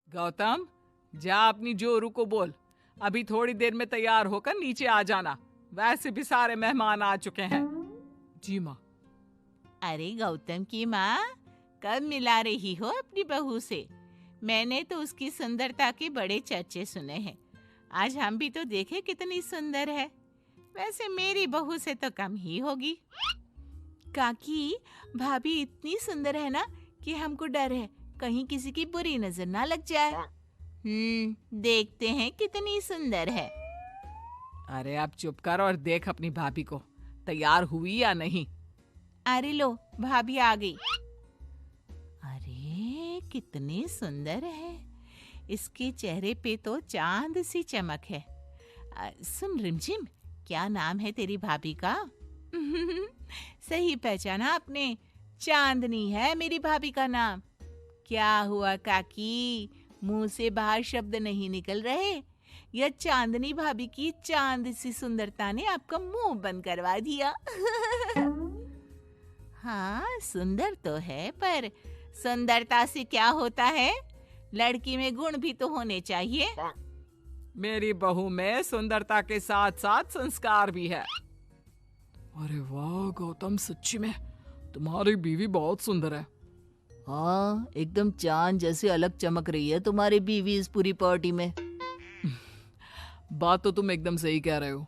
गौतम, जा अपनी जोरू को बोल, अभी थोड़ी देर में तैयार होकर नीचे आ जाना। वैसे भी सारे मेहमान आ चुके हैं। जी माँ। अरे गौतम की माँ, कब मिला रही हो अपनी बहू से? मैंने तो उसकी सुंदरता के बड़े चर्चे सुने हैं। आज हम भी तो देखे कितनी सुंदर है। वैसे मेरी बहू से तो कम ही होगी। काकी, भाभी इतनी सुंदर है ना कि हमको डर है कहीं किसी की बुरी नजर ना लग जाए। देखते हैं कितनी सुंदर है। अरे अब चुप कर और देख अपनी भाभी को, तैयार हुई या नहीं। अरे लो, भाभी आ गई। अरे कितनी सुंदर है। इसके चेहरे पे तो चांद सी चमक है। सुन रिमझिम, क्या नाम है तेरी भाभी का? सही पहचाना आपने, चांदनी है मेरी भाभी का नाम। क्या हुआ काकी, मुंह से बाहर शब्द नहीं निकल रहे? यह चांदनी भाभी की चांद सी सुंदरता ने आपका मुंह बंद करवा दिया। हाँ, सुंदर तो है, पर सुंदरता से क्या होता है? लड़की में गुण भी तो होने चाहिए। मेरी बहू में सुंदरता के साथ साथ संस्कार भी है। अरे वाह गौतम, सच्ची में तुम्हारी बीवी बहुत सुंदर है। हाँ, एकदम चांद जैसी अलग चमक रही है तुम्हारी बीवी इस पूरी पार्टी में। बात तो तुम एकदम सही कह रहे हो।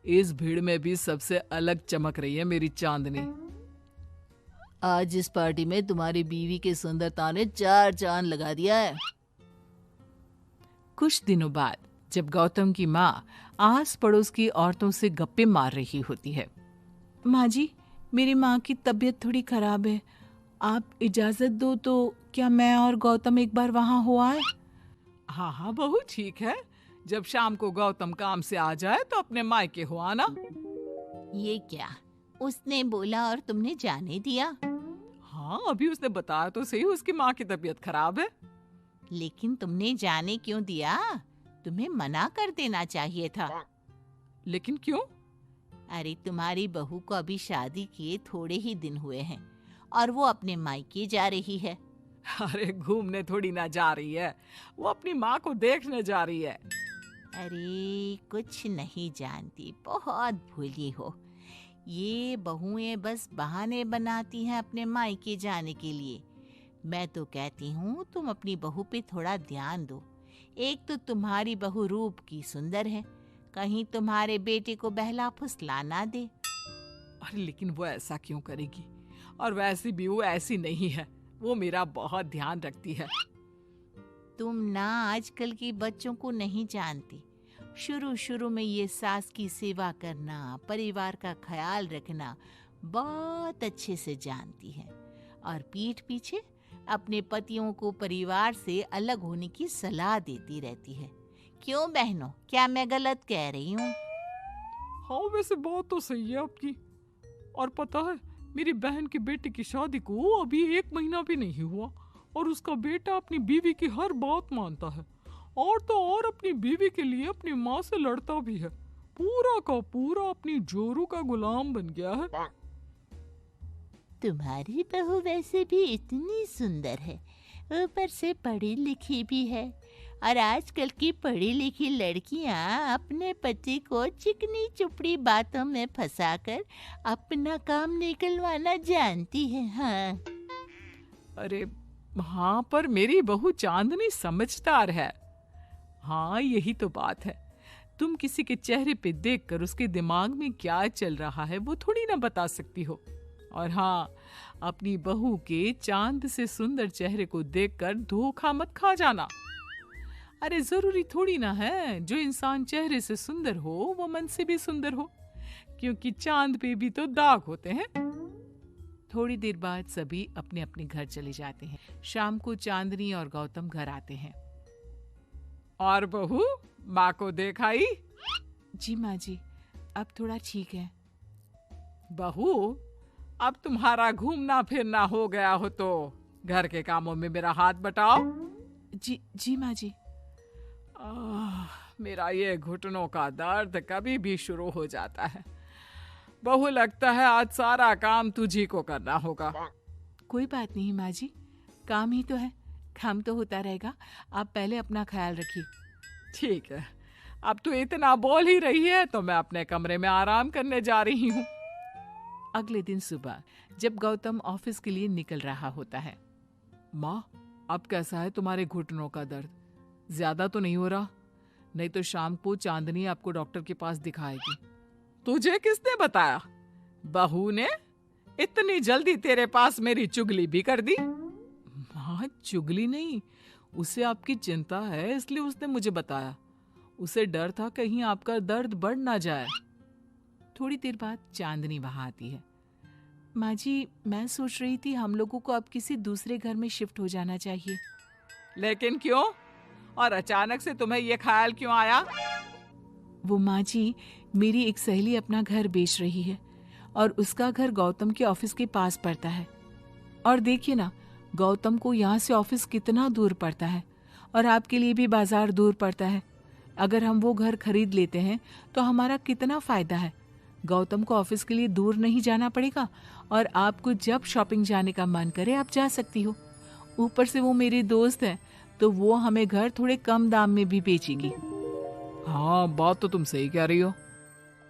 इस भीड़ में भी सबसे अलग चमक रही है मेरी चांदनी। आज इस पार्टी में तुम्हारी बीवी की सुंदरता ने 4 चांद लगा दिया है। कुछ दिनों बाद जब गौतम की माँ आस पड़ोस की औरतों से गप्पे मार रही होती है। माँ जी, मेरी माँ की तबीयत थोड़ी खराब है। आप इजाजत दो तो क्या मैं और गौतम एक बार वहाँ हो आए? हाँ हाँ बहू, ठीक है। जब शाम को गौतम काम से आ जाए तो अपने मायके हो आना। ये क्या, उसने बोला और तुमने जाने दिया? हाँ, अभी उसने बताया तो सही, उसकी माँ की तबीयत खराब है। लेकिन तुमने जाने क्यों दिया? तुम्हें मना कर देना चाहिए था। लेकिन क्यों? अरे तुम्हारी बहू को अभी शादी किए थोड़े ही दिन हुए हैं और वो अपने मायके जा रही है। अरे घूमने थोड़ी ना जा रही है, वो अपनी माँ को देखने जा रही है। अरे कुछ नहीं जानती, बहुत भोली हो। ये बहुएं बस बहाने बनाती हैं अपने मायके जाने के लिए। मैं तो कहती हूँ तुम अपनी बहू पे थोड़ा ध्यान दो। एक तो तुम्हारी बहू रूप की सुंदर है, कहीं तुम्हारे बेटे को बहला फुसला ना दे। अरे लेकिन वो ऐसा क्यों करेगी? और वैसे भी वो ऐसी नहीं है, वो मेरा बहुत ध्यान रखती है। तुम ना आजकल के बच्चों को नहीं जानती। शुरू शुरू में ये सास की सेवा करना, परिवार का ख्याल रखना बहुत अच्छे से जानती है, और पीठ पीछे अपने पतियों को परिवार से अलग होने की सलाह देती रहती है। क्यों बहनों, क्या मैं गलत कह रही हूँ? हाँ वैसे बात तो सही है आपकी। और पता है, मेरी बहन की बेटी की शादी को अभी 1 महीना भी नहीं हुआ और उसका बेटा अपनी बीवी की हर बात मानता है। और तो और अपनी बीवी के लिए अपनी माँ से लड़ता भी है। पूरा का पूरा अपनी जोरू का गुलाम बन गया है। तुम्हारी बहू वैसे भी इतनी सुंदर है, ऊपर से पढ़ी लिखी भी है। और आजकल की पढ़ी लिखी लड़कियां अपने पति को चिकनी चुपड़ी बातों में फंसाकर अपना काम निकलवाना जानती है। हाँ, अरे हाँ, पर मेरी बहू चांदनी समझदार है। हाँ यही तो बात है। तुम किसी के चेहरे पे देखकर उसके दिमाग में क्या चल रहा है वो थोड़ी ना बता सकती हो। और हाँ, अपनी बहू के चांद से सुंदर चेहरे को देखकर धोखा मत खा जाना। अरे जरूरी थोड़ी ना है जो इंसान चेहरे से सुंदर हो वो मन से भी सुंदर हो, क्योंकि चांद पे भी तो दाग होते हैं। थोड़ी देर बाद सभी अपने अपने घर चले जाते हैं। शाम को चांदनी और गौतम घर आते हैं। और बहू, माँ को देखाई? जी माँ जी, अब थोड़ा ठीक है। बहू, अब तुम्हारा घूमना फिरना हो गया हो तो घर के कामों में मेरा हाथ बटाओ। जी जी माँ जी। मेरा ये घुटनों का दर्द कभी भी शुरू हो जाता है। बहू, लगता है आज सारा काम तुझी को करना होगा। कोई बात नहीं माँ जी, काम ही तो है, काम तो होता रहेगा, आप पहले अपना ख्याल रखिए। ठीक है, अब तू इतना बोल ही रही है तो मैं अपने कमरे में आराम करने जा रही हूँ। अगले दिन सुबह जब गौतम ऑफिस के लिए निकल रहा होता है। माँ, अब कैसा है तुम्हारे घुटनों का दर्द? ज्यादा तो नहीं हो रहा? नहीं तो शाम को चांदनी आपको डॉक्टर के पास दिखाएगी। तुझे किसने बताया? बहू ने इतनी जल्दी तेरे पास मेरी चुगली भी कर दी? माँ, चुगली नहीं, उसे आपकी चिंता है इसलिए उसने मुझे बताया। उसे डर था कहीं आपका दर्द बढ़ ना जाए। थोड़ी देर बाद चांदनी वहां आती है। माँ जी, मैं सोच रही थी हम लोगों को अब किसी दूसरे घर में शिफ्ट हो जाना चाहिए। लेकिन क्यों? और अचानक से तुम्हें ये ख्याल क्यों आया? वो माँ जी, मेरी एक सहेली अपना घर बेच रही है और उसका घर गौतम के ऑफिस के पास पड़ता है। और देखिए ना, गौतम को यहाँ से ऑफिस कितना दूर पड़ता है और आपके लिए भी बाजार दूर पड़ता है। अगर हम वो घर खरीद लेते हैं तो हमारा कितना फायदा है। गौतम को ऑफिस के लिए दूर नहीं जाना पड़ेगा और आपको जब शॉपिंग जाने का मन करे आप जा सकती हो। ऊपर से वो मेरी दोस्त है तो वो हमें घर थोड़े कम दाम में भी बेचेगी। हाँ, बात तो तुम सही कह रही हो।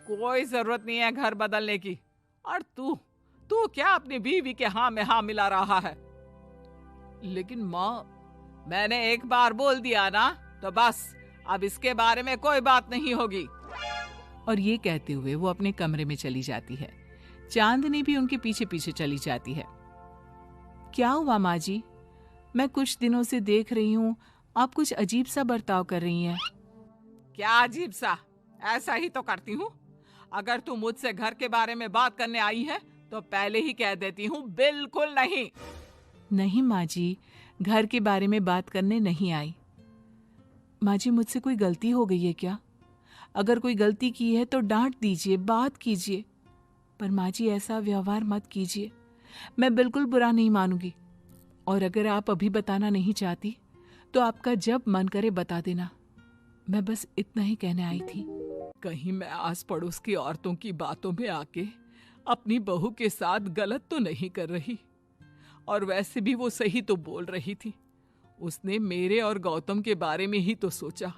कोई जरूरत नहीं है घर बदलने की। और तू तू क्या अपनी बीवी के हाँ में हाँ मिला रहा है? लेकिन माँ, मैंने एक बार बोल दिया ना तो बस, अब इसके बारे में कोई बात नहीं होगी। और ये कहते हुए वो अपने कमरे में चली जाती है। चांदनी भी उनके पीछे पीछे चली जाती है। क्या हुआ माँ जी? मैं कुछ दिनों से देख रही हूँ आप कुछ अजीब सा बर्ताव कर रही हैं। क्या अजीब सा? ऐसा ही तो करती हूँ। अगर तू मुझसे घर के बारे में बात करने आई है तो पहले ही कह देती हूँ, बिल्कुल नहीं। नहीं माँ जी, घर के बारे में बात करने नहीं आई। माँ जी, मुझसे कोई गलती हो गई है क्या? अगर कोई गलती की है तो डांट दीजिए, बात कीजिए। पर माँ जी, ऐसा व्यवहार मत कीजिए। मैं बिल्कुल बुरा नहीं मानूंगी। और अगर आप अभी बताना नहीं चाहती तो आपका जब मन करे बता देना। मैं बस इतना ही कहने आई थी। कहीं मैं आस पड़ोस की औरतों की बातों में आके अपनी बहू के साथ गलत तो नहीं कर रही? और वैसे भी वो सही तो बोल रही थी। उसने मेरे और गौतम के बारे में ही तो सोचा।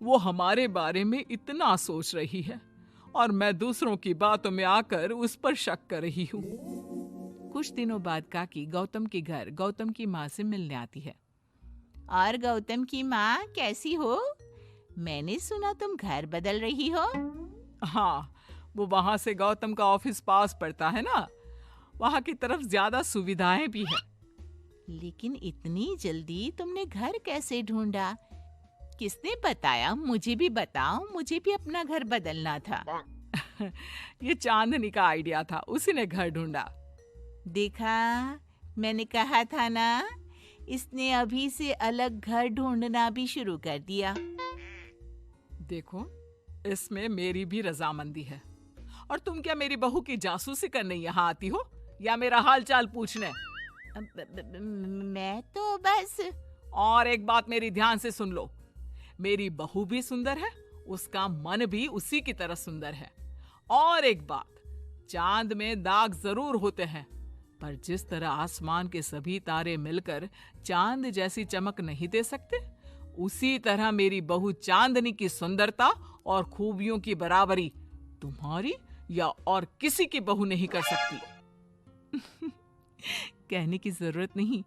वो हमारे बारे में इतना सोच रही है और मैं दूसरों की बातों में आकर उस पर शक कर रही हूँ। कुछ दिनों बाद काकी गौतम के घर गौतम की माँ से मिलने आती है। और गौतम की माँ कैसी हो? मैंने सुना तुम घर बदल रही हो। हाँ, वो वहां से गौतम का ऑफिस पास पड़ता है ना, वहां की तरफ ज्यादा सुविधाएं भी है। लेकिन इतनी जल्दी तुमने घर कैसे ढूंढा? किसने बताया? मुझे भी बताओ, मुझे भी अपना घर बदलना था। ये चांदनी का आइडिया था, उसी ने घर ढूंढा। देखा, मैंने कहा था ना, इसने अभी से अलग घर ढूंढना भी शुरू कर दिया। देखो, इसमें मेरी भी रजामंदी है। और तुम क्या मेरी बहू की जासूसी करने यहाँ आती हो या मेरा हालचाल पूछने? मैं तो बस। और एक बात मेरी ध्यान से सुन लो, मेरी बहू भी सुंदर है, उसका मन भी उसी की तरह सुंदर है। और एक बात, चांद में दाग जरूर होते हैं, पर जिस तरह आसमान के सभी तारे मिलकर चांद जैसी चमक नहीं दे सकते, उसी तरह मेरी बहू चांदनी की सुंदरता और खूबियों की बराबरी तुम्हारी या और किसी की बहू नहीं कर सकती। कहने की जरूरत नहीं।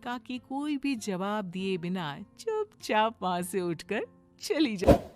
काकी कोई भी जवाब दिए बिना चुपचाप वहां से उठकर चली जाती।